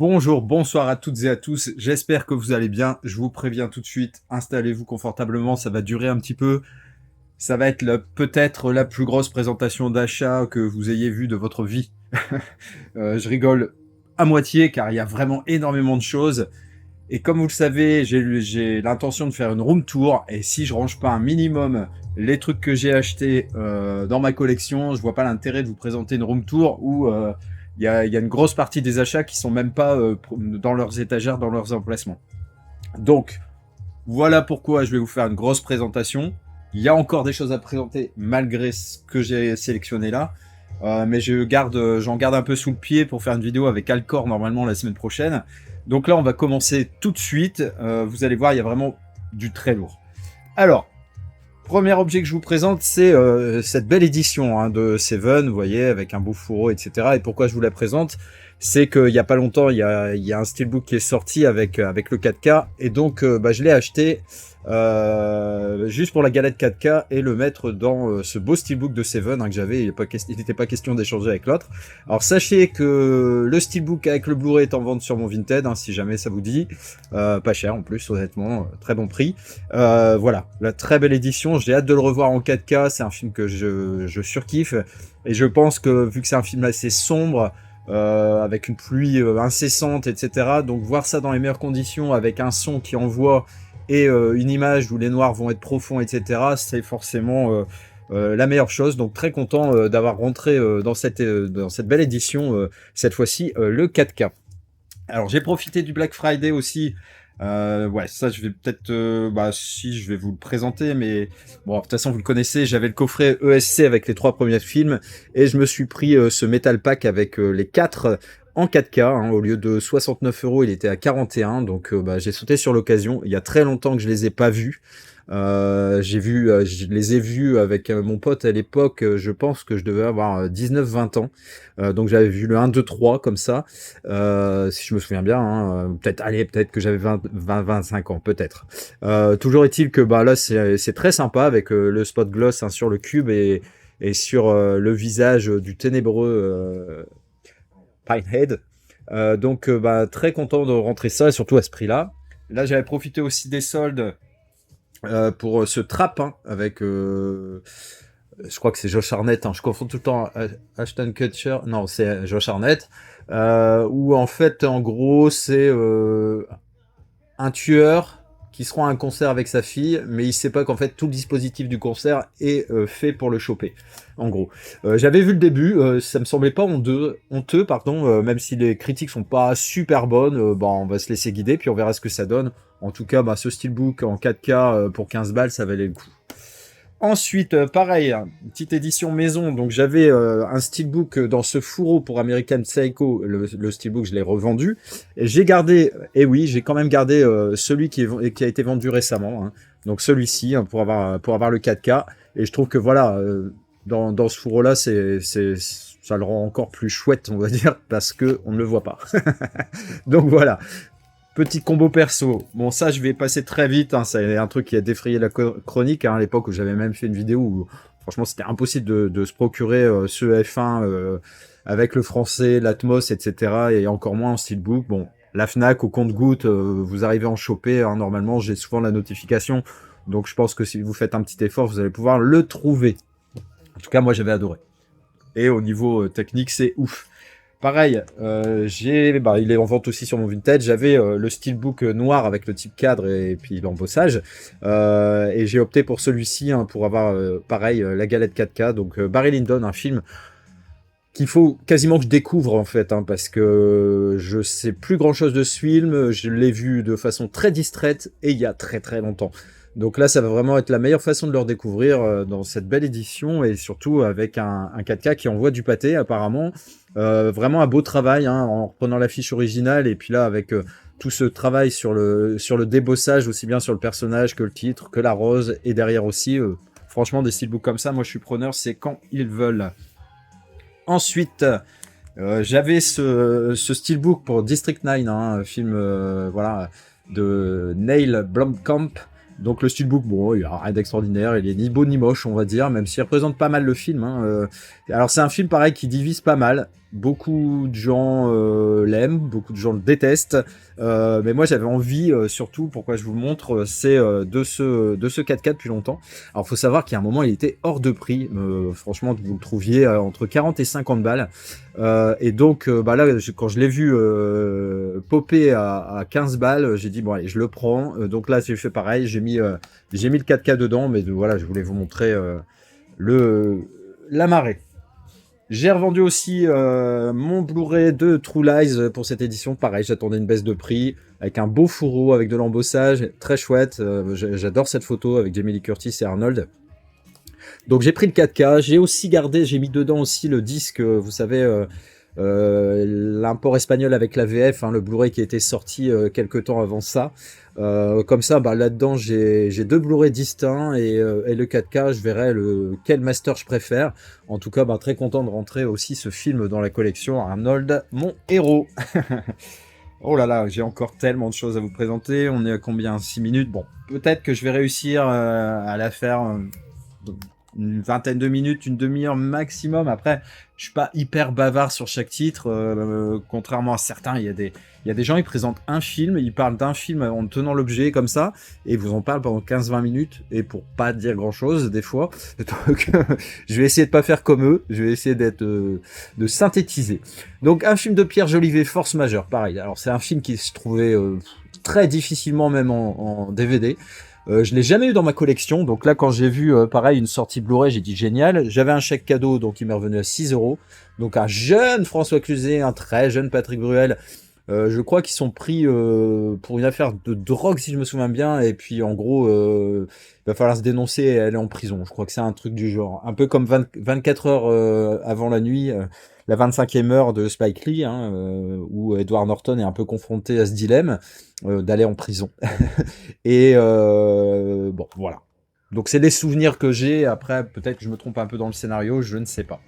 Bonjour, bonsoir à toutes et à tous, j'espère que vous allez bien, je vous préviens tout de suite, installez-vous confortablement, ça va durer un petit peu, ça va être peut-être la plus grosse présentation d'achat que vous ayez vue de votre vie. Je rigole à moitié car il y a vraiment énormément de choses, et comme vous le savez, j'ai l'intention de faire une room tour, et si je range pas un minimum les trucs que j'ai achetés dans ma collection, je vois pas l'intérêt de vous présenter une room tour où il y a une grosse partie des achats qui sont même pas dans leurs étagères, dans leurs emplacements. Donc, voilà pourquoi je vais vous faire une grosse présentation. Il y a encore des choses à présenter malgré ce que j'ai sélectionné là. Mais j'en garde un peu sous le pied pour faire une vidéo avec Alcor normalement la semaine prochaine. Donc là, on va commencer tout de suite. Vous allez voir, il y a vraiment du très lourd. Alors, premier objet que je vous présente, c'est cette belle édition de Seven, vous voyez, avec un beau fourreau, etc. Et pourquoi je vous la présente, c'est qu'il n'y a pas longtemps, il y a un steelbook qui est sorti avec le 4K, et donc je l'ai acheté juste pour la galette 4K et le mettre dans ce beau steelbook de Seven que j'avais. Il n'était pas question d'échanger avec l'autre. Alors sachez que le steelbook avec le Blu-ray est en vente sur mon Vinted, si jamais ça vous dit. Pas cher en plus, honnêtement, très bon prix. Voilà, la très belle édition, j'ai hâte de le revoir en 4K, c'est un film que je surkiffe, et je pense que vu que c'est un film assez sombre, avec une pluie incessante, etc., donc voir ça dans les meilleures conditions, avec un son qui envoie, et une image où les noirs vont être profonds, etc., c'est forcément la meilleure chose. Donc très content d'avoir rentré dans cette belle édition, cette fois-ci, le 4K. Alors j'ai profité du Black Friday aussi. Ouais, ça je vais peut-être, si je vais vous le présenter, mais bon, de toute façon vous le connaissez, j'avais le coffret ESC avec les 3 premiers films, et je me suis pris ce Metal Pack avec les 4 en 4K, au lieu de 69 €, il était à 41, donc j'ai sauté sur l'occasion. Il y a très longtemps que je les ai pas vus. Je les ai vus avec mon pote à l'époque, je pense que je devais avoir 19-20 ans. Donc j'avais vu le 1, 2, 3 comme ça, si je me souviens bien, peut-être que j'avais 25 ans, peut-être. Toujours est-il que là c'est très sympa avec le spot gloss sur le cube et sur le visage du ténébreux Pinehead. Donc très content de rentrer ça, et surtout à ce prix-là. Là j'avais profité aussi des soldes pour ce trap avec je crois que c'est Josh Arnett, je confonds tout le temps Ashton Kutcher, non c'est Josh Arnett, où en fait en gros c'est un tueur qui se rend à un concert avec sa fille, mais il sait pas qu'en fait tout le dispositif du concert est fait pour le choper, en gros. J'avais vu le début, ça me semblait pas honteux, pardon, même si les critiques sont pas super bonnes, on va se laisser guider, puis on verra ce que ça donne. En tout cas, ce steelbook en 4K pour 15 balles, ça valait le coup. Ensuite, pareil, une petite édition maison. Donc j'avais un steelbook dans ce fourreau pour American Psycho. Le steelbook, je l'ai revendu. Et j'ai gardé, et oui, j'ai quand même gardé celui qui a été vendu récemment. Donc celui-ci, pour avoir le 4K. Et je trouve que voilà, dans ce fourreau-là, ça le rend encore plus chouette, on va dire, parce que on ne le voit pas. Donc voilà. Petit combo perso. Bon, ça, je vais passer très vite. C'est un truc qui a défrayé la chronique à l'époque où j'avais même fait une vidéo où, franchement, c'était impossible de se procurer ce F1 avec le français, l'Atmos, etc. Et encore moins en steelbook. Bon, la Fnac, au compte-gouttes, vous arrivez à en choper. Normalement, j'ai souvent la notification. Donc, je pense que si vous faites un petit effort, vous allez pouvoir le trouver. En tout cas, moi, j'avais adoré. Et au niveau technique, c'est ouf. Pareil, il est en vente aussi sur mon Vinted. J'avais le steelbook noir avec le type cadre et puis l'embossage. Et j'ai opté pour celui-ci pour avoir, pareil, la galette 4K. Donc Barry Lyndon, un film qu'il faut quasiment que je découvre en fait, parce que je sais plus grand-chose de ce film. Je l'ai vu de façon très distraite et il y a très très longtemps. Donc là, ça va vraiment être la meilleure façon de le redécouvrir dans cette belle édition, et surtout avec un 4K qui envoie du pâté apparemment. Vraiment un beau travail en reprenant l'affiche originale, et puis là avec tout ce travail sur le débossage, aussi bien sur le personnage que le titre, que la rose, et derrière aussi, franchement des steelbooks comme ça, moi je suis preneur, c'est quand ils veulent. Ensuite, j'avais ce steelbook pour District 9, un film voilà, de Neil Blomkamp. Donc le steelbook, bon, il y a rien d'extraordinaire, il est ni beau ni moche, on va dire, même s'il représente pas mal le film, hein. Alors c'est un film pareil qui divise pas mal. Beaucoup de gens l'aiment, beaucoup de gens le détestent, mais moi j'avais envie, surtout, pourquoi je vous le montre, c'est de ce 4K depuis longtemps. Alors faut savoir qu'il y a un moment il était hors de prix, franchement vous le trouviez entre 40 et 50 balles, et donc bah là quand je l'ai vu popper à 15 balles, j'ai dit bon allez je le prends, donc là j'ai fait pareil, j'ai mis le 4K dedans, mais voilà je voulais vous montrer la marée. J'ai revendu aussi mon Blu-ray de True Lies pour cette édition. Pareil, j'attendais une baisse de prix avec un beau fourreau, avec de l'embossage, très chouette. J'adore cette photo avec Jamie Lee Curtis et Arnold. Donc j'ai pris le 4K. J'ai aussi gardé, j'ai mis dedans aussi le disque, vous savez, l'import espagnol avec la VF, hein, le Blu-ray qui était sorti quelques temps avant ça. Comme ça, bah, là-dedans, j'ai deux Blu-ray distincts et le 4K, je verrai quel master je préfère. En tout cas, bah, très content de rentrer aussi ce film dans la collection. Arnold, mon héros. Oh là là, j'ai encore tellement de choses à vous présenter. On est à combien? 6 minutes. Bon, peut-être que je vais réussir à la faire une vingtaine de minutes, une demi-heure maximum. Après, je suis pas hyper bavard sur chaque titre, contrairement à certains. Il y a des gens, ils présentent un film, ils parlent d'un film en tenant l'objet comme ça, et ils vous en parlent pendant 15-20 minutes, et pour pas dire grand-chose, des fois. Donc, je vais essayer de pas faire comme eux, je vais essayer de synthétiser. Donc, un film de Pierre Jolivet, Force majeure, pareil. Alors, c'est un film qui se trouvait très difficilement même en DVD. Je l'ai jamais eu dans ma collection, donc là quand j'ai vu pareil une sortie Blu-ray, j'ai dit génial. J'avais un chèque cadeau, donc il m'est revenu à 6 €. Donc un jeune François Cluzet, un très jeune Patrick Bruel, je crois qu'ils sont pris pour une affaire de drogue si je me souviens bien, et puis en gros il va falloir se dénoncer et aller en prison. Je crois que c'est un truc du genre, un peu comme 24 heures avant la nuit, la 25e heure de Spike Lee, hein, où Edward Norton est un peu confronté à ce dilemme d'aller en prison. Et bon, voilà. Donc c'est des souvenirs que j'ai. Après, peut-être que je me trompe un peu dans le scénario, je ne sais pas.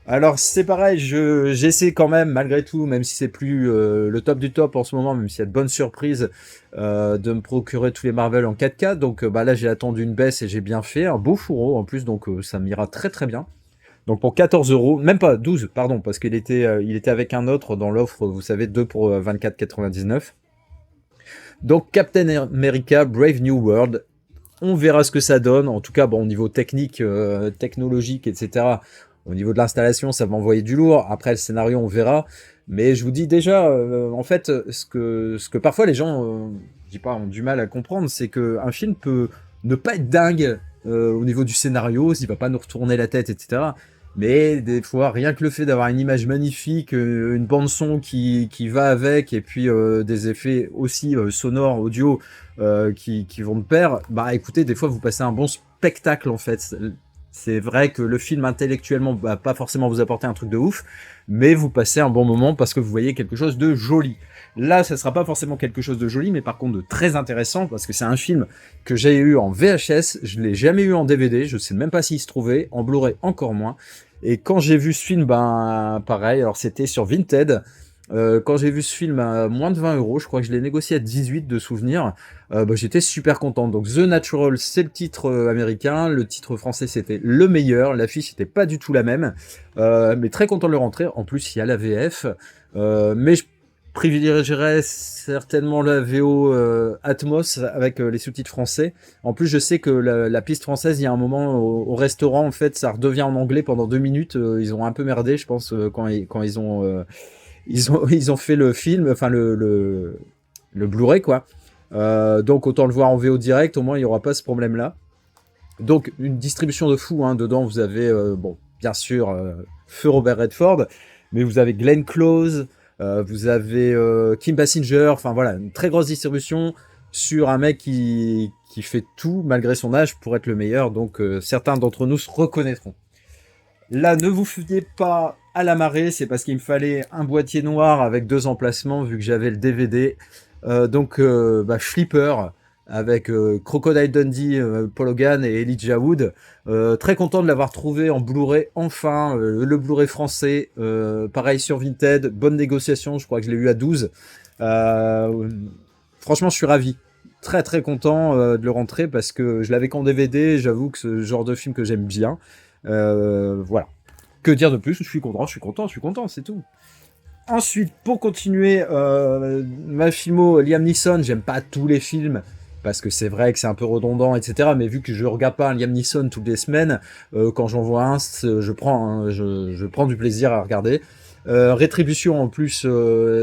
Alors c'est pareil, j'essaie quand même, malgré tout, même si c'est plus le top du top en ce moment, même s'il y a de bonnes surprises, de me procurer tous les Marvel en 4K. Donc bah là j'ai attendu une baisse et j'ai bien fait. Un beau fourreau en plus, donc ça m'ira très très bien. Donc pour 14 €, même pas 12, pardon, parce qu'il était avec un autre dans l'offre, vous savez, 2 pour 24,99. Donc Captain America Brave New World, on verra ce que ça donne. En tout cas, bon, au niveau technique, technologique, etc., au niveau de l'installation, ça va envoyer du lourd. Après, le scénario, on verra. Mais je vous dis déjà, en fait, ce que parfois les gens, je dis pas, ont du mal à comprendre, c'est qu'un film peut ne pas être dingue au niveau du scénario, s'il va pas nous retourner la tête, etc. Mais des fois, rien que le fait d'avoir une image magnifique, une bande son qui va avec, et puis des effets aussi sonores, audio, qui vont de pair, bah écoutez, des fois vous passez un bon spectacle en fait. C'est vrai que le film intellectuellement va pas forcément vous apporter un truc de ouf, mais vous passez un bon moment parce que vous voyez quelque chose de joli. Là, ça sera pas forcément quelque chose de joli, mais par contre de très intéressant, parce que c'est un film que j'ai eu en VHS, je l'ai jamais eu en DVD, je sais même pas s'il se trouvait, en Blu-ray encore moins. Et quand j'ai vu ce film, ben pareil, alors c'était sur Vinted. Quand j'ai vu ce film à moins de 20 €, je crois que je l'ai négocié à 18 de souvenir, bah, j'étais super content. Donc The Natural, c'est le titre américain, le titre français c'était Le Meilleur, l'affiche n'était pas du tout la même, mais très content de le rentrer. En plus il y a la VF, mais je privilégierais certainement la VO Atmos avec les sous-titres français. En plus je sais que la piste française, il y a un moment au restaurant, en fait ça redevient en anglais pendant 2 minutes, ils ont un peu merdé je pense quand ils ont... ils ont fait le film, enfin le Blu-ray quoi. Donc autant le voir en VO direct, au moins il n'y aura pas ce problème-là. Donc une distribution de fou, hein. Dedans vous avez, bon, bien sûr, Feu Robert Redford, mais vous avez Glenn Close, vous avez Kim Basinger, enfin voilà, une très grosse distribution sur un mec qui fait tout, malgré son âge, pour être le meilleur. Donc certains d'entre nous se reconnaîtront. Là, ne vous fiez pas à la marée, c'est parce qu'il me fallait un boîtier noir avec 2 emplacements, vu que j'avais le DVD. Donc, bah, Flipper, avec Crocodile Dundee, Paul Hogan et Elijah Wood. Très content de l'avoir trouvé en Blu-ray, enfin, le Blu-ray français. Pareil sur Vinted, bonne négociation, je crois que je l'ai eu à 12. Franchement, je suis ravi. très très content de le rentrer parce que je l'avais qu'en DVD. J'avoue que ce genre de film que j'aime bien. Voilà. Que dire de plus? Je suis content, je suis content, je suis content, c'est tout. Ensuite, pour continuer, ma filmo, Liam Neeson, j'aime pas tous les films, parce que c'est vrai que c'est un peu redondant, etc. Mais vu que je regarde pas un Liam Neeson toutes les semaines, quand j'en vois un, je prends du plaisir à regarder. Rétribution, en plus,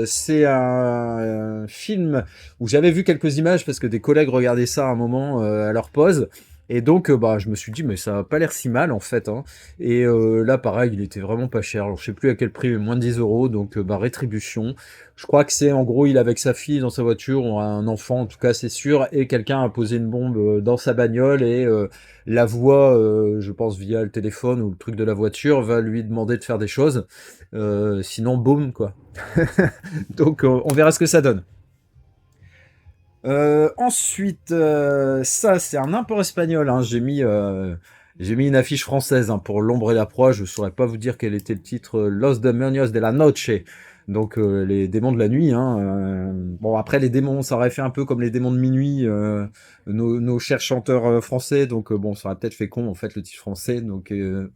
c'est un film où j'avais vu quelques images, parce que des collègues regardaient ça à un moment à leur pause. Et donc, bah, je me suis dit, mais ça a pas l'air si mal, en fait, hein. Et là, pareil, il était vraiment pas cher. Alors, je sais plus à quel prix, mais moins de 10 euros. Donc, bah, rétribution. Je crois que c'est, en gros, il est avec sa fille dans sa voiture, ou un enfant, en tout cas, c'est sûr. Et quelqu'un a posé une bombe dans sa bagnole. Et la voix, je pense, via le téléphone ou le truc de la voiture, va lui demander de faire des choses. Sinon, boum, quoi. Donc, on verra ce que ça donne. Ensuite, ça, c'est un import espagnol, hein. J'ai mis une affiche française, hein, pour L'ombre et la proie. Je saurais pas vous dire quel était le titre. Los demonios de la noche. Donc, les démons de la nuit, hein. Bon, après, les démons, ça aurait fait un peu comme les démons de minuit, nos chers chanteurs français. Donc, bon, ça aurait peut-être fait con, en fait, le titre français. Donc, une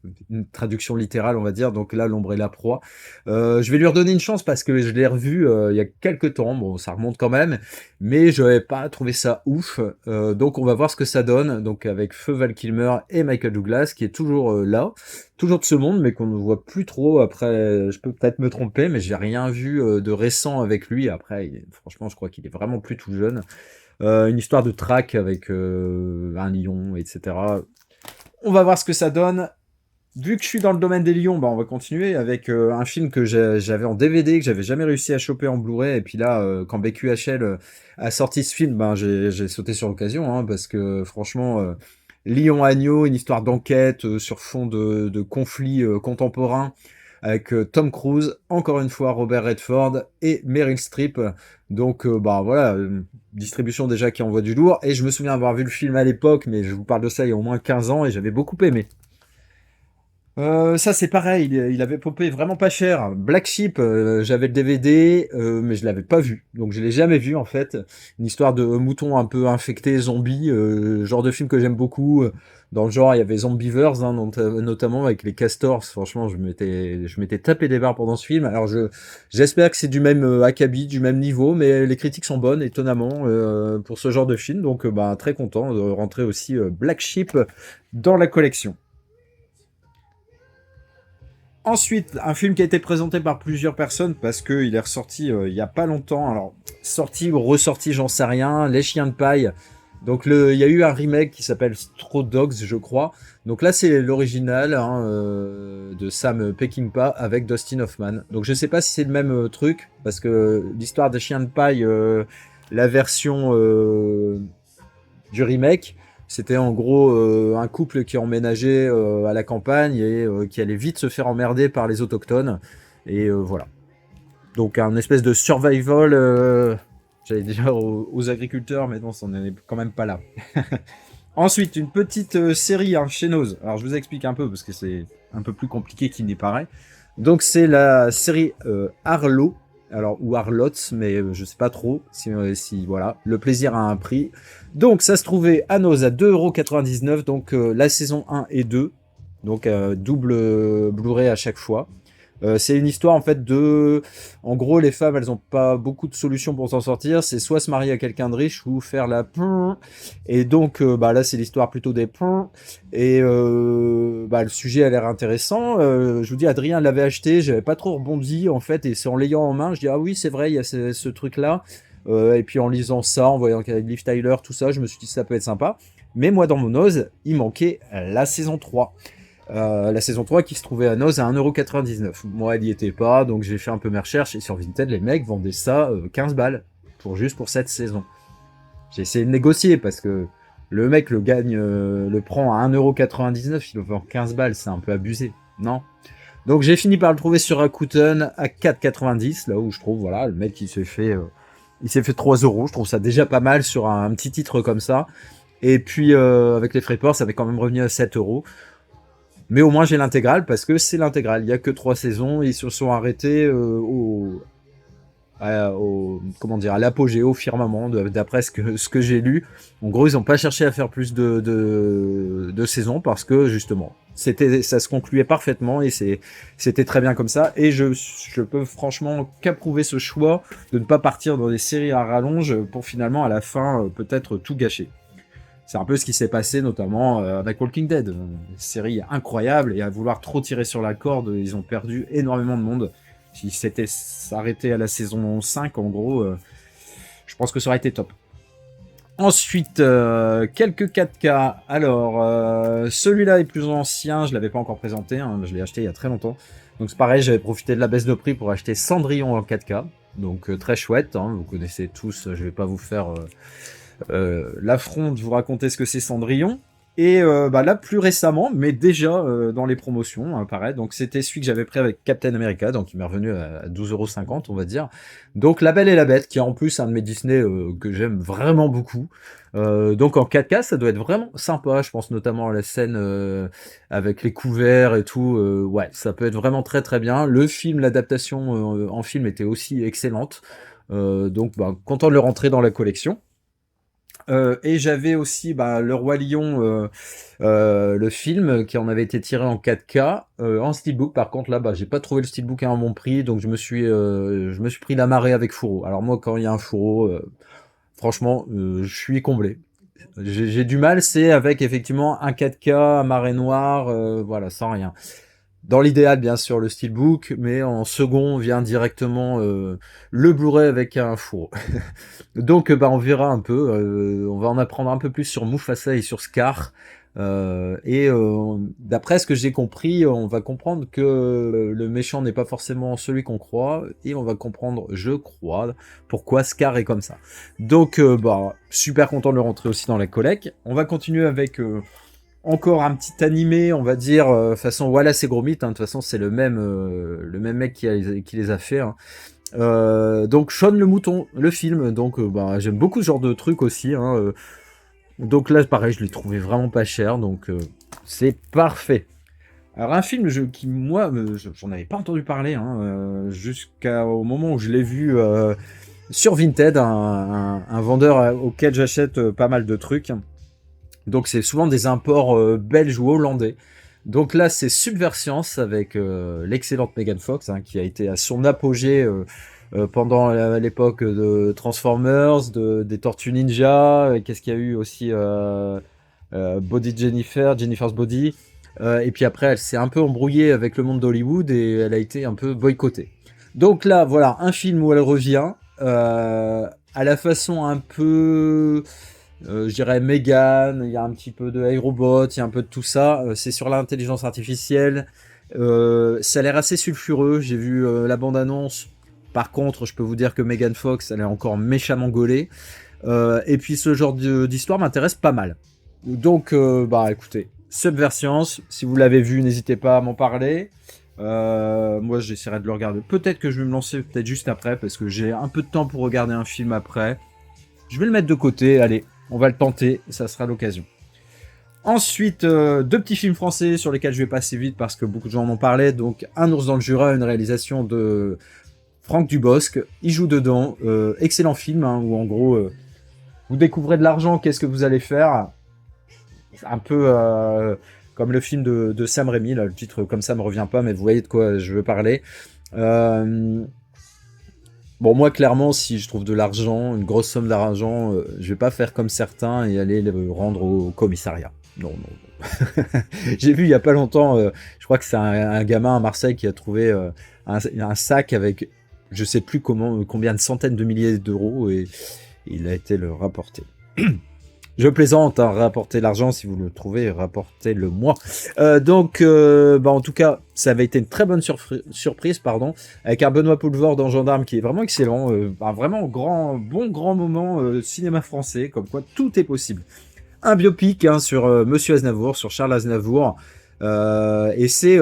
traduction littérale, on va dire. Donc là, L'ombre et la proie. Je vais lui redonner une chance parce que je l'ai revu il y a quelques temps. Bon, ça remonte quand même, mais je n'avais pas trouvé ça ouf. Donc on va voir ce que ça donne. Donc avec Feu Val Kilmer et Michael Douglas qui est toujours là, toujours de ce monde, mais qu'on ne voit plus trop. Après, je peux peut-être me tromper, mais j'ai rien vu de récent avec lui. Après, franchement, je crois qu'il est vraiment plus tout jeune. Une histoire de traque avec un lion, etc. On va voir ce que ça donne. Vu que je suis dans le domaine des lions, bah on va continuer avec un film que j'avais en DVD, que j'avais jamais réussi à choper en Blu-ray. Et puis là, quand BQHL a sorti ce film, ben j'ai sauté sur l'occasion, hein, parce que franchement, Lion Agneau, une histoire d'enquête sur fond de conflits contemporains avec Tom Cruise, encore une fois Robert Redford et Meryl Streep. Donc bah voilà, distribution déjà qui envoie du lourd. Et je me souviens avoir vu le film à l'époque, mais je vous parle de ça il y a au moins 15 ans et j'avais beaucoup aimé. Ça c'est pareil, il avait popé vraiment pas cher. Black Sheep, j'avais le DVD, mais je l'avais pas vu, donc je l'ai jamais vu en fait. Une histoire de mouton un peu infecté, zombie, genre de film que j'aime beaucoup. Dans le genre, il y avait Zombievers, hein, notamment avec les castors. Franchement, je m'étais tapé des barres pendant ce film. Alors j'espère que c'est du même acabit, du même niveau, mais les critiques sont bonnes, étonnamment, pour ce genre de film. Donc, bah, très content de rentrer aussi Black Sheep dans la collection. Ensuite, un film qui a été présenté par plusieurs personnes parce qu'il est ressorti il y a pas longtemps. Alors, sorti ou ressorti, j'en sais rien. Les Chiens de Paille. Donc, il y a eu un remake qui s'appelle Straw Dogs, je crois. Donc là, c'est l'original, hein, de Sam Peckinpah avec Dustin Hoffman. Donc, je sais pas si c'est le même truc parce que l'histoire des Chiens de Paille, la version du remake, c'était en gros un couple qui emménageait à la campagne et qui allait vite se faire emmerder par les autochtones. Et voilà. Donc un espèce de survival, j'allais dire aux agriculteurs, mais non, on n'est quand même pas là. Ensuite, une petite série, hein, chez Nose. Alors je vous explique un peu parce que c'est un peu plus compliqué qu'il n'y paraît. Donc c'est la série Arlo. Alors, ou Arlotte, mais je sais pas trop si voilà, le plaisir a un prix. Donc ça se trouvait à Nose à 2,99 €, donc la saison 1 et 2, donc double Blu-ray à chaque fois. C'est une histoire en fait de... En gros, les femmes, elles ont pas beaucoup de solutions pour s'en sortir. C'est soit se marier à quelqu'un de riche ou faire la... Et donc, bah, là, c'est l'histoire plutôt des... Et bah, le sujet a l'air intéressant. Je vous dis, Adrien l'avait acheté, j'avais pas trop rebondi en fait. Et c'est en l'ayant en main, je dis, ah oui, c'est vrai, il y a ce truc-là. Et puis en lisant ça, en voyant qu'il y avait Liv Tyler, tout ça, je me suis dit, ça peut être sympa. Mais moi, dans mon ose, il manquait la saison 3. La saison 3 qui se trouvait à Noz à 1,99 €. Moi, elle y était pas, donc j'ai fait un peu mes recherches, et sur Vinted, les mecs vendaient ça 15 balles, juste pour cette saison. J'ai essayé de négocier, parce que le mec le prend à 1,99 €, il le vend 15 balles, c'est un peu abusé, non? Donc j'ai fini par le trouver sur Rakuten à 4,90 €, là où je trouve, voilà, le mec il s'est fait 3 €, je trouve ça déjà pas mal sur un petit titre comme ça. Et puis avec les frais de port, ça avait quand même revenu à 7 €. Mais au moins j'ai l'intégrale parce que c'est l'intégrale. Il n'y a que 3 saisons. Ils se sont arrêtés comment dire, à l'apogée, au firmament, d'après ce que j'ai lu. En gros, ils n'ont pas cherché à faire plus de saisons parce que justement, ça se concluait parfaitement et c'était très bien comme ça. Et je peux franchement qu'approuver ce choix de ne pas partir dans des séries à rallonge pour finalement à la fin peut-être tout gâcher. C'est un peu ce qui s'est passé notamment avec Walking Dead, une série incroyable, et à vouloir trop tirer sur la corde, ils ont perdu énormément de monde. Si c'était s'arrêter à la saison 5, en gros, je pense que ça aurait été top. Ensuite, quelques 4K. Alors, celui-là est plus ancien, je l'avais pas encore présenté, hein, je l'ai acheté il y a très longtemps. Donc c'est pareil, j'avais profité de la baisse de prix pour acheter Cendrillon en 4K. Donc très chouette, hein, vous connaissez tous, je vais pas vous faire l'affront de vous raconter ce que c'est Cendrillon. Et là, plus récemment, mais déjà dans les promotions, pareil. Donc c'était celui que j'avais pris avec Captain America, donc il m'est revenu à 12,50 €, on va dire. Donc La Belle et la Bête, qui est en plus un de mes Disney que j'aime vraiment beaucoup. Donc en 4K, ça doit être vraiment sympa. Je pense notamment à la scène avec les couverts et tout. Ouais, ça peut être vraiment très très bien. Le film, l'adaptation en film était aussi excellente. Donc content de le rentrer dans la collection. Et j'avais aussi Le Roi Lion, le film qui en avait été tiré en 4K, en steelbook. Par contre là, j'ai pas trouvé le steelbook à un bon prix, donc je me suis pris la marée avec Fourreau. Alors moi, quand il y a un Fourreau, franchement, je suis comblé. J'ai du mal, c'est avec effectivement un 4K, un marée noire, voilà, sans rien. Dans l'idéal, bien sûr, le steelbook, mais en second vient directement le Blu-ray avec un fourreau. Donc, on verra un peu. On va en apprendre un peu plus sur Mufasa et sur Scar. Et d'après ce que j'ai compris, on va comprendre que le méchant n'est pas forcément celui qu'on croit. Et on va comprendre, je crois, pourquoi Scar est comme ça. Donc, super content de le rentrer aussi dans la collecte. On va continuer avec... encore un petit animé, on va dire, façon Wallace et Gromit, hein, de toute façon c'est le même mec qui les a fait. Hein. Donc Shaun le Mouton, le film, donc j'aime beaucoup ce genre de truc aussi. Hein, donc là pareil, je l'ai trouvé vraiment pas cher, donc c'est parfait. Alors un film qui moi, j'en avais pas entendu parler, hein, jusqu'au moment où je l'ai vu sur Vinted, un vendeur auquel j'achète pas mal de trucs. Donc c'est souvent des imports belges ou hollandais. Donc là c'est Subversience avec l'excellente Megan Fox, hein, qui a été à son apogée pendant l'époque de Transformers, des Tortues Ninja. Qu'est-ce qu'il y a eu aussi Body Jennifer's Body. Et puis après elle s'est un peu embrouillée avec le monde d'Hollywood et elle a été un peu boycottée. Donc là voilà un film où elle revient à la façon un peu... je dirais Megan, il y a un petit peu de iRobot, il y a un peu de tout ça. C'est sur l'intelligence artificielle. Ça a l'air assez sulfureux. J'ai vu la bande-annonce. Par contre, je peux vous dire que Megan Fox, elle est encore méchamment gaulée. Et puis ce genre d'histoire m'intéresse pas mal. Donc, écoutez, Subversience, si vous l'avez vu, n'hésitez pas à m'en parler. Moi, j'essaierai de le regarder. Peut-être que je vais me lancer peut-être juste après, parce que j'ai un peu de temps pour regarder un film après. Je vais le mettre de côté, allez. On va le tenter, ça sera l'occasion. Ensuite, deux petits films français sur lesquels je vais passer vite parce que beaucoup de gens en ont parlé. Donc, Un ours dans le Jura, une réalisation de Franck Dubosc. Il joue dedans. Excellent film, hein, où en gros, vous découvrez de l'argent, qu'est-ce que vous allez faire? Un peu comme le film de Sam Raimi, là, le titre comme ça me revient pas, mais vous voyez de quoi je veux parler. Bon, moi, clairement, si je trouve de l'argent, une grosse somme d'argent, je vais pas faire comme certains et aller le rendre au commissariat. Non, non. J'ai vu il y a pas longtemps, je crois que c'est un gamin à Marseille qui a trouvé un sac avec, je sais plus combien de centaines de milliers d'euros et il a été le rapporter. Je plaisante, hein, rapportez l'argent si vous le trouvez, rapportez-le moi. En tout cas, ça avait été une très bonne surprise, pardon, avec un Benoît Poelvoorde en gendarme qui est vraiment excellent, un vraiment grand moment cinéma français, comme quoi tout est possible. Un biopic sur Monsieur Aznavour, sur Charles Aznavour. Et c'est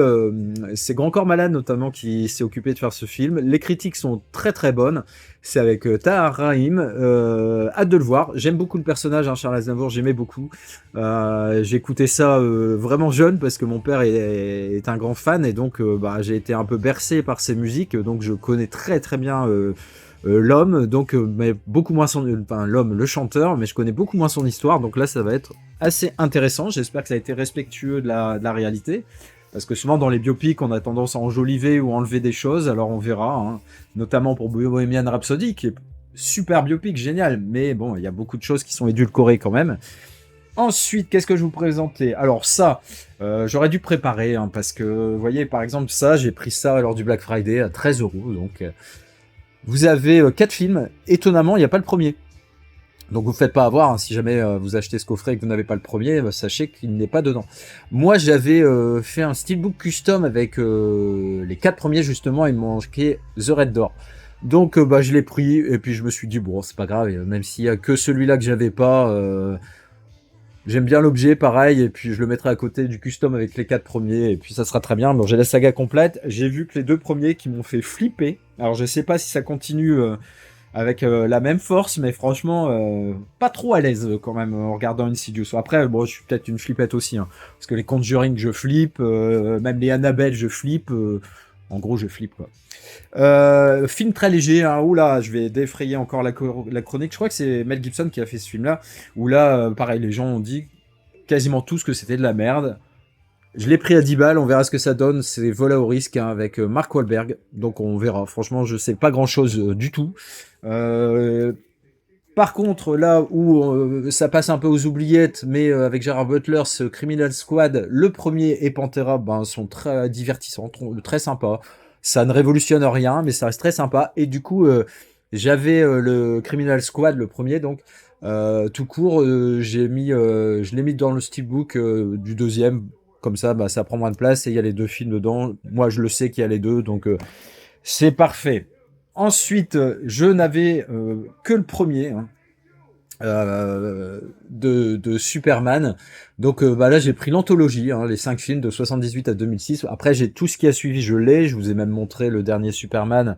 Grand Corps Malade notamment qui s'est occupé de faire ce film. Les critiques sont très très bonnes. C'est avec Tahar Rahim. Hâte de le voir. J'aime beaucoup le personnage, hein, Charles Aznavour, j'aimais beaucoup. J'ai écouté ça vraiment jeune parce que mon père est un grand fan et donc j'ai été un peu bercé par ses musiques. Donc je connais très très bien l'homme, donc mais beaucoup moins enfin l'homme, le chanteur, mais je connais beaucoup moins son histoire, donc là ça va être assez intéressant. J'espère que ça a été respectueux de la réalité, parce que souvent dans les biopics on a tendance à enjoliver ou enlever des choses, alors on verra, hein, notamment pour Bohemian Rhapsody qui est super biopic, génial, mais bon il y a beaucoup de choses qui sont édulcorées quand même. Ensuite, qu'est-ce que je vous présentais? Alors ça, j'aurais dû préparer, hein, parce que, vous voyez, par exemple, ça, j'ai pris ça lors du Black Friday à 13 €. Donc, vous avez 4 films. Étonnamment, il n'y a pas le premier. Donc, vous ne faites pas avoir, hein, si jamais vous achetez ce coffret et que vous n'avez pas le premier, sachez qu'il n'est pas dedans. Moi, j'avais fait un steelbook custom avec les 4 premiers, justement, il me manquait The Red Door. Donc, je l'ai pris, et puis je me suis dit, bon, c'est pas grave, même s'il y a que celui-là que j'avais pas... j'aime bien l'objet, pareil, et puis je le mettrai à côté du custom avec les 4 premiers, et puis ça sera très bien. Bon, j'ai la saga complète. J'ai vu que les 2 premiers qui m'ont fait flipper. Alors, je sais pas si ça continue avec la même force, mais franchement, pas trop à l'aise quand même en regardant Insidious. Après, bon, je suis peut-être une flippette aussi, hein, parce que les Conjuring, je flippe, même les Annabelle, je flippe. En gros, je flippe, quoi. Film très léger, hein. Oula, je vais défrayer encore la chronique. Je crois que c'est Mel Gibson qui a fait ce film-là, où là, pareil, les gens ont dit quasiment tous que c'était de la merde. Je l'ai pris à 10 balles, on verra ce que ça donne. C'est Vol à haut risque, hein, avec Mark Wahlberg, donc on verra. Franchement, je sais pas grand-chose du tout. Par contre, là où ça passe un peu aux oubliettes, mais avec Gerard Butler, ce Criminal Squad, le premier et Pantera, sont très divertissants, très sympas. Ça ne révolutionne rien, mais ça reste très sympa. Et du coup, j'avais le Criminal Squad, le premier, donc tout court, je l'ai mis dans le steelbook du deuxième. Comme ça, ça prend moins de place et il y a les 2 films dedans. Moi, je le sais qu'il y a les 2, donc c'est parfait. Ensuite, je n'avais que le premier, hein, de Superman. Donc là, j'ai pris l'anthologie, hein, les 5 films de 78 à 2006. Après, j'ai tout ce qui a suivi, je l'ai. Je vous ai même montré le dernier Superman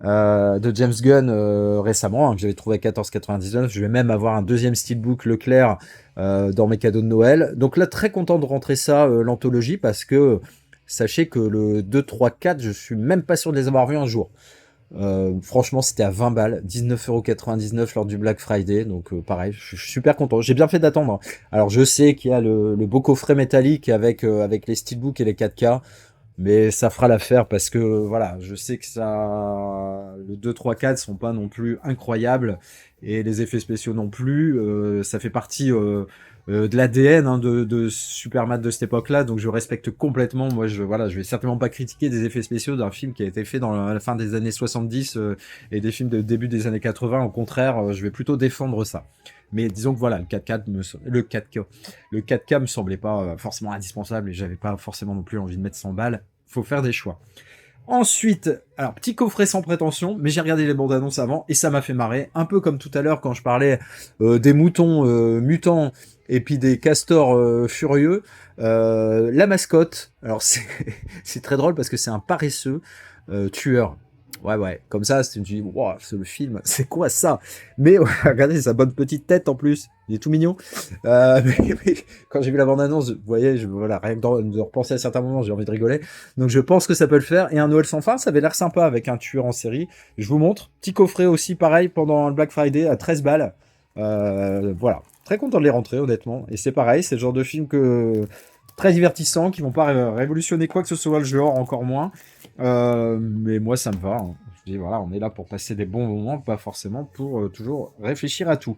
de James Gunn récemment, hein, que j'avais trouvé à 14,99. Je vais même avoir un deuxième steelbook Leclerc dans mes cadeaux de Noël. Donc là, très content de rentrer ça, l'anthologie, parce que sachez que le 2, 3, 4, je suis même pas sûr de les avoir vus un jour. Franchement, c'était à 20 balles, 19,99 € lors du Black Friday, donc pareil, je suis super content. J'ai bien fait d'attendre. Alors, je sais qu'il y a le beau coffret métallique avec les steelbooks et les 4K, mais ça fera l'affaire parce que voilà, je sais que le 2, 3, 4 sont pas non plus incroyables et les effets spéciaux non plus. Ça fait partie de l'ADN, hein, de Superman de cette époque-là, donc je respecte complètement. Moi, je vais certainement pas critiquer des effets spéciaux d'un film qui a été fait dans la fin des années 70 et des films de début des années 80. Au contraire, je vais plutôt défendre ça. Mais disons que voilà, le 4K me semblait pas forcément indispensable et j'avais pas forcément non plus envie de mettre 100 balles. Faut faire des choix. Ensuite, alors petit coffret sans prétention, mais j'ai regardé les bandes annonces avant et ça m'a fait marrer, un peu comme tout à l'heure quand je parlais des moutons mutants et puis des castors furieux. La mascotte, alors c'est très drôle parce que c'est un paresseux tueur. Ouais, comme ça, tu te dis, wow, c'est le film, c'est quoi ça? Mais ouais, regardez sa bonne petite tête en plus, il est tout mignon. Mais quand j'ai vu la bande-annonce, vous voyez, voilà, rien que de repenser à certains moments, j'ai envie de rigoler. Donc je pense que ça peut le faire. Et un Noël sans fin, ça avait l'air sympa avec un tueur en série. Je vous montre. Petit coffret aussi, pareil, pendant le Black Friday à 13 balles. Voilà, très content de les rentrer, honnêtement. Et c'est pareil, c'est le genre de film très divertissant, qui vont pas révolutionner quoi que ce soit le genre, encore moins. Mais moi, ça me va, hein. Je dis, voilà, on est là pour passer des bons moments, pas forcément pour toujours réfléchir à tout.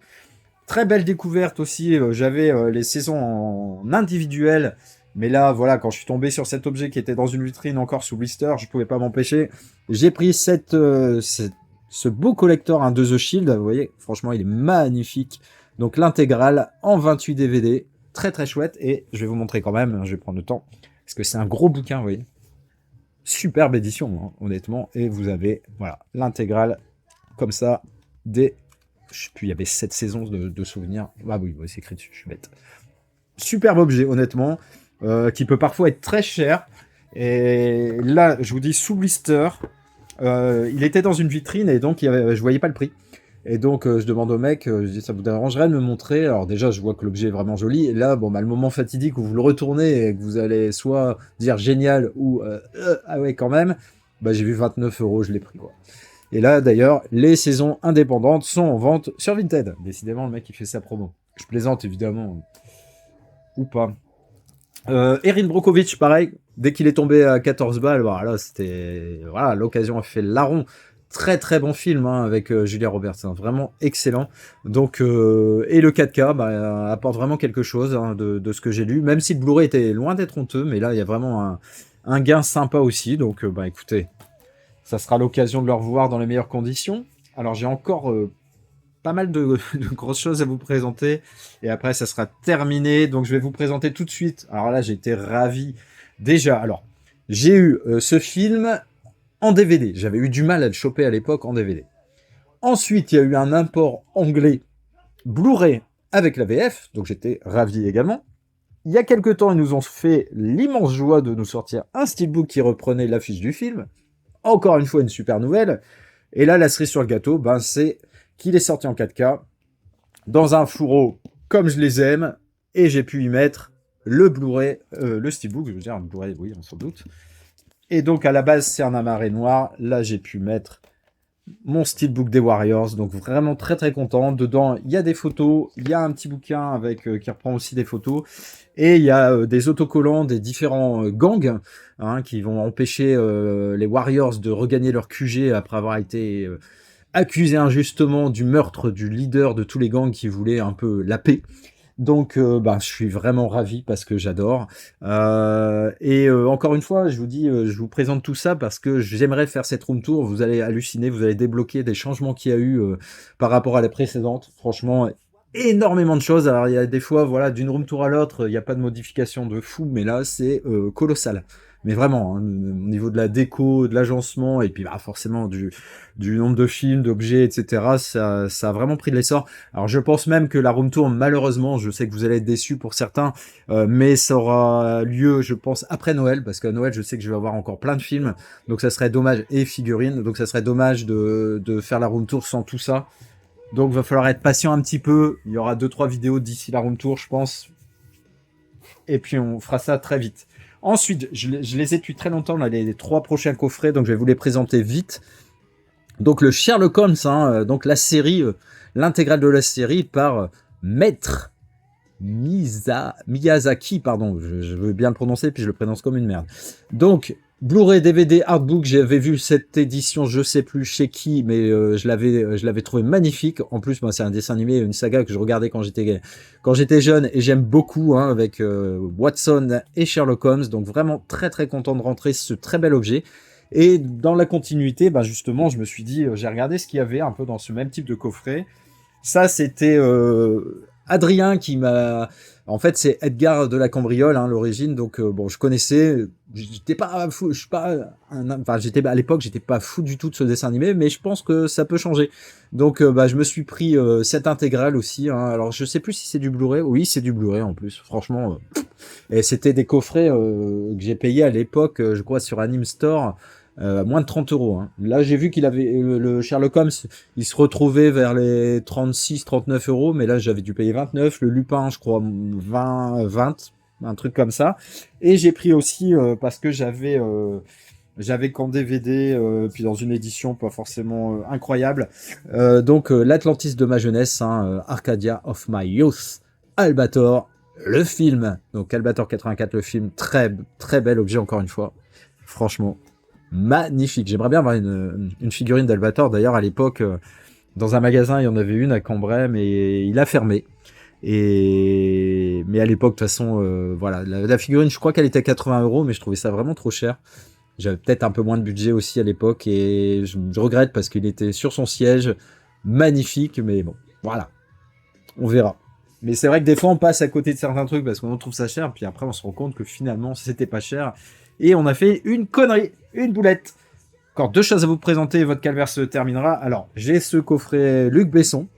Très belle découverte aussi, j'avais les saisons en individuel, mais là, voilà, quand je suis tombé sur cet objet qui était dans une vitrine encore sous blister, je pouvais pas m'empêcher. J'ai pris ce beau collector, de The Shield, vous voyez, franchement, il est magnifique. Donc l'intégrale en 28 DVD, très très chouette, et je vais vous montrer quand même, je vais prendre le temps, parce que c'est un gros bouquin, vous voyez. Superbe édition, hein, honnêtement, et vous avez, voilà, l'intégrale, comme ça, je sais plus, il y avait 7 saisons de souvenirs. Ah oui, c'est écrit dessus, je suis bête. Superbe objet, honnêtement, qui peut parfois être très cher. Et là, je vous dis, sous blister, il était dans une vitrine et donc je voyais pas le prix. Et donc, je demande au mec, je dis, ça vous dérangerait de me montrer? Alors déjà, je vois que l'objet est vraiment joli. Et là, le moment fatidique où vous le retournez et que vous allez soit dire génial ou ah ouais, quand même, j'ai vu 29 €, je l'ai pris, quoi. Et là, d'ailleurs, les saisons indépendantes sont en vente sur Vinted. Décidément, le mec, il fait sa promo. Je plaisante, évidemment. Ou pas. Erin Brockovich, pareil. Dès qu'il est tombé à 14 balles, voilà, c'était... Voilà, l'occasion a fait larron. Très très bon film hein, avec Julia Roberts, hein, vraiment excellent. Donc et le 4K apporte vraiment quelque chose hein, de ce que j'ai lu, même si le Blu-ray était loin d'être honteux, mais là il y a vraiment un gain sympa aussi. Donc écoutez, ça sera l'occasion de le revoir dans les meilleures conditions. Alors j'ai encore pas mal de grosses choses à vous présenter et après ça sera terminé. Donc je vais vous présenter tout de suite. Alors là j'ai été ravi déjà. Alors j'ai eu ce film en DVD. J'avais eu du mal à le choper à l'époque en DVD. Ensuite, il y a eu un import anglais Blu-ray avec la VF, donc j'étais ravi également. Il y a quelques temps, ils nous ont fait l'immense joie de nous sortir un steelbook qui reprenait l'affiche du film. Encore une fois, une super nouvelle. Et là, la cerise sur le gâteau, c'est qu'il est sorti en 4K, dans un fourreau comme je les aime, et j'ai pu y mettre le Blu-ray, le steelbook, je veux dire, un Blu-ray, oui, on s'en doute. Et donc, à la base, c'est un amarré noir. Là, j'ai pu mettre mon steelbook des Warriors. Donc, vraiment très, très content. Dedans, il y a des photos. Il y a un petit bouquin avec qui reprend aussi des photos. Et il y a des autocollants des différents gangs hein, qui vont empêcher les Warriors de regagner leur QG après avoir été accusés injustement du meurtre du leader de tous les gangs qui voulait un peu la paix. Donc, je suis vraiment ravi parce que j'adore. Encore une fois, je vous dis, je vous présente tout ça parce que j'aimerais faire cette room tour. Vous allez halluciner, vous allez débloquer des changements qu'il y a eu par rapport à la précédente. Franchement, énormément de choses. Alors, il y a des fois, voilà, d'une room tour à l'autre, il n'y a pas de modification de fou, mais là, c'est colossal. Mais vraiment, hein, au niveau de la déco, de l'agencement, et puis forcément du nombre de films, d'objets, etc., ça a vraiment pris de l'essor. Alors je pense même que la room tour, malheureusement, je sais que vous allez être déçus pour certains, mais ça aura lieu, je pense, après Noël, parce qu'à Noël, je sais que je vais avoir encore plein de films, donc ça serait dommage, et figurines, donc ça serait dommage de faire la room tour sans tout ça. Donc va falloir être patient un petit peu, il y aura 2-3 vidéos d'ici la room tour, je pense, et puis on fera ça très vite. Ensuite, je les ai depuis très longtemps, là, les 3 prochains coffrets, donc je vais vous les présenter vite. Donc le Sherlock Holmes, hein, donc la série, l'intégrale de la série par Maître Miyazaki, pardon, je veux bien le prononcer, puis je le prononce comme une merde. Donc Blu-ray, DVD, Artbook, j'avais vu cette édition, je sais plus chez qui, mais je l'avais trouvé magnifique. En plus, c'est un dessin animé, une saga que je regardais quand j'étais jeune, et j'aime beaucoup, hein, avec Watson et Sherlock Holmes. Donc vraiment très très content de rentrer ce très bel objet. Et dans la continuité, justement, je me suis dit, j'ai regardé ce qu'il y avait un peu dans ce même type de coffret. Ça, c'était Adrien qui m'a... En fait, c'est Edgar de la Cambriole, hein, l'origine. Donc, je connaissais. J'étais pas fou. Je suis pas. À l'époque, j'étais pas fou du tout de ce dessin animé, mais je pense que ça peut changer. Donc, je me suis pris cette intégrale aussi. Hein. Alors, je sais plus si c'est du Blu-ray. Oui, c'est du Blu-ray en plus. Franchement. Et c'était des coffrets que j'ai payés à l'époque, je crois, sur Anime Store. Moins de 30 €. Hein. Là, j'ai vu qu'il avait le Sherlock Holmes, il se retrouvait vers les 36-39 €, mais là, j'avais dû payer 29. Le Lupin, je crois, 20, un truc comme ça. Et j'ai pris aussi parce que j'avais qu'en DVD, puis dans une édition pas forcément incroyable. Donc, l'Atlantis de ma jeunesse, hein, Arcadia of my youth, Albator, le film. Donc, Albator 84, le film, très très bel objet encore une fois. Franchement. Magnifique. J'aimerais bien avoir une figurine d'Albator. D'ailleurs, à l'époque, dans un magasin, il y en avait une à Cambrai, mais il a fermé. Mais à l'époque, de toute façon, voilà, la figurine, je crois qu'elle était à 80 €, mais je trouvais ça vraiment trop cher. J'avais peut-être un peu moins de budget aussi à l'époque, et je regrette parce qu'il était sur son siège, magnifique, mais bon, voilà, on verra. Mais c'est vrai que des fois, on passe à côté de certains trucs parce qu'on trouve ça cher, puis après, on se rend compte que finalement, c'était pas cher. Et on a fait une connerie, une boulette. Encore 2 choses à vous présenter et votre calvaire se terminera. Alors, j'ai ce coffret Luc Besson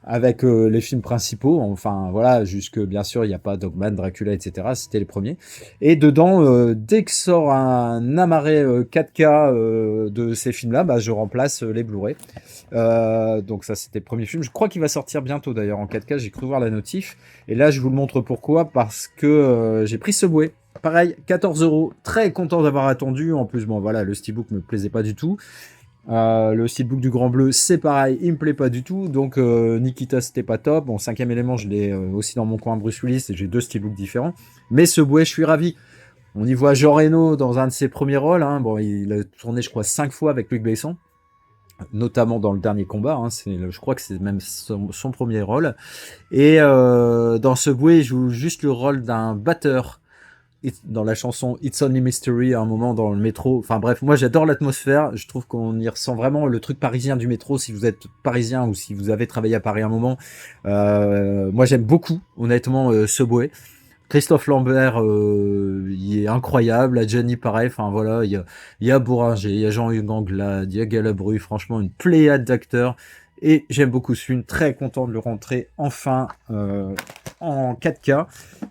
avec les films principaux. Enfin, voilà, jusque, bien sûr, il n'y a pas Dogman, Dracula, etc. C'était les premiers. Et dedans, dès que sort un amarré 4K de ces films-là, je remplace les Blu-ray. Donc ça, c'était le premier film. Je crois qu'il va sortir bientôt, d'ailleurs, en 4K. J'ai cru voir la notif. Et là, je vous le montre pourquoi. Parce que j'ai pris Subway. Pareil, 14 €. Très content d'avoir attendu. En plus, voilà, le steelbook me plaisait pas du tout. Le steelbook du Grand Bleu, c'est pareil, il me plaît pas du tout. Donc Nikita, c'était pas top. Bon, 5e élément, je l'ai aussi dans mon coin Bruce Willis et j'ai 2 steelbooks différents. Mais ce bouet, je suis ravi. On y voit Jean Reno dans un de ses premiers rôles. Hein. Bon, il a tourné, je crois, 5 fois avec Luc Besson, notamment dans le dernier combat. Hein. Je crois que c'est même son premier rôle. Et dans ce bouet, il joue juste le rôle d'un batteur. Dans la chanson It's Only Mystery, à un moment dans le métro. Enfin bref, moi j'adore l'atmosphère. Je trouve qu'on y ressent vraiment le truc parisien du métro. Si vous êtes parisien ou si vous avez travaillé à Paris un moment, moi j'aime beaucoup, honnêtement, ce bouet. Christophe Lambert, il est incroyable. La Jenny, pareil. Enfin voilà, il y a Bouranger, il y a Jean-Hugues Anglade, il y a Galabru. Franchement, une pléiade d'acteurs. Et j'aime beaucoup ce film, très content de le rentrer enfin en 4K.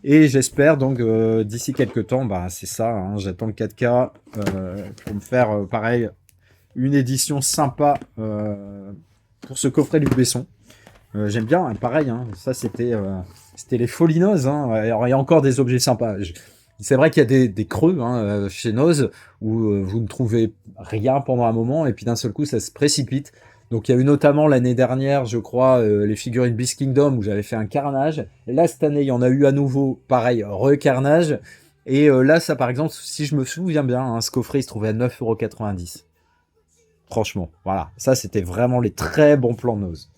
Et j'espère donc d'ici quelques temps, bah, c'est ça, hein, j'attends le 4K pour me faire pareil, une édition sympa pour ce coffret Luc Besson. J'aime bien, hein, pareil, hein, ça c'était les Folies Noz. Hein, alors, il y a encore des objets sympas. C'est vrai qu'il y a des creux hein, chez Noz où vous ne trouvez rien pendant un moment et puis d'un seul coup ça se précipite. Donc il y a eu notamment l'année dernière, je crois, les figurines Beast Kingdom où j'avais fait un carnage. Et là, cette année, il y en a eu à nouveau, pareil, recarnage. Et là, ça, par exemple, si je me souviens bien, hein, ce coffret, il se trouvait à 9,90 €. Franchement, voilà. Ça, c'était vraiment les très bons plans de Noz.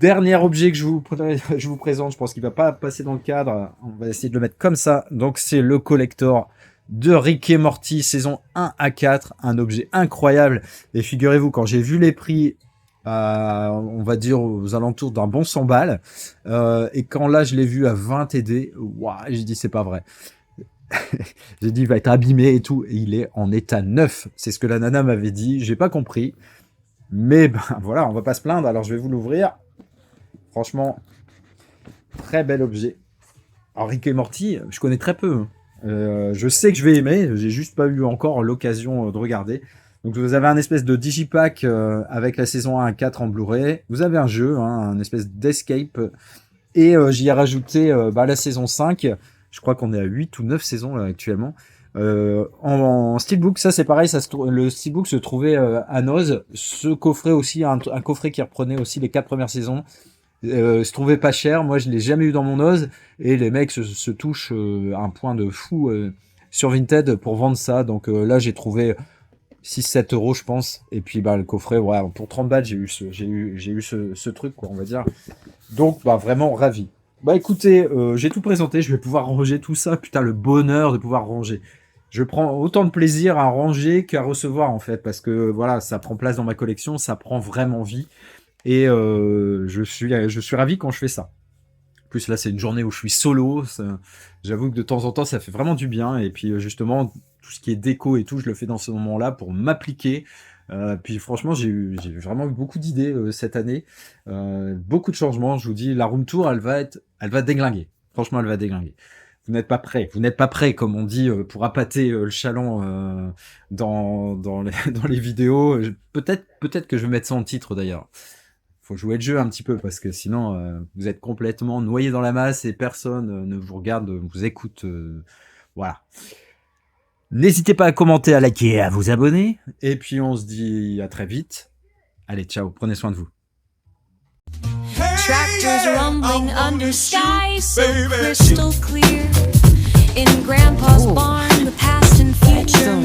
Dernier objet que je vous présente, je pense qu'il va pas passer dans le cadre. On va essayer de le mettre comme ça. Donc, c'est le collector de Rick et Morty, saison 1 à 4, un objet incroyable. Et figurez-vous, quand j'ai vu les prix, on va dire aux alentours d'un bon 100 balles, et quand là je l'ai vu à 20 TD, waouh, j'ai dit c'est pas vrai. J'ai dit il va être abîmé et tout, et il est en état neuf. C'est ce que la nana m'avait dit, j'ai pas compris. Mais ben voilà, on va pas se plaindre, alors je vais vous l'ouvrir. Franchement, très bel objet. Alors Rick et Morty, je connais très peu, hein. Je sais que je vais aimer, j'ai juste pas eu encore l'occasion de regarder. Donc vous avez un espèce de digipack avec la saison 1 à 4 en Blu-ray. Vous avez un jeu, hein, un espèce d'escape. Et j'y ai rajouté la saison 5. Je crois qu'on est à 8 ou 9 saisons là, actuellement. En steelbook, ça c'est pareil, le steelbook se trouvait à Noz. Ce coffret aussi, un coffret qui reprenait aussi les 4 premières saisons. Se trouvait pas cher, moi je l'ai jamais eu dans mon Oz et les mecs se touchent à un point de fou sur Vinted pour vendre ça. Donc là j'ai trouvé 6-7 € je pense, et puis bah le coffret voilà, pour 30 balles j'ai eu ce truc quoi, on va dire. Donc bah vraiment ravi. Bah écoutez, j'ai tout présenté, je vais pouvoir ranger tout ça. Putain, le bonheur de pouvoir ranger. Je prends autant de plaisir à ranger qu'à recevoir en fait, parce que voilà, ça prend place dans ma collection, ça prend vraiment vie. Et je suis ravi quand je fais ça. En plus là c'est une journée où je suis solo, j'avoue que de temps en temps ça fait vraiment du bien. Et puis justement tout ce qui est déco et tout, je le fais dans ce moment-là pour m'appliquer. Puis franchement j'ai vraiment eu beaucoup d'idées cette année, beaucoup de changements. Je vous dis, la room tour elle va déglinguer. Franchement elle va déglinguer. Vous n'êtes pas prêts, comme on dit, pour appâter le chaland dans les vidéos. Peut-être que je vais mettre ça en titre d'ailleurs. Faut jouer le jeu un petit peu parce que sinon vous êtes complètement noyé dans la masse et personne ne vous regarde, vous écoute. Voilà. N'hésitez pas à commenter, à liker, à vous abonner. Et puis on se dit à très vite. Allez, ciao, prenez soin de vous. Tractors rumbling under skies so crystal clear. In Grandpa's barn, the past and future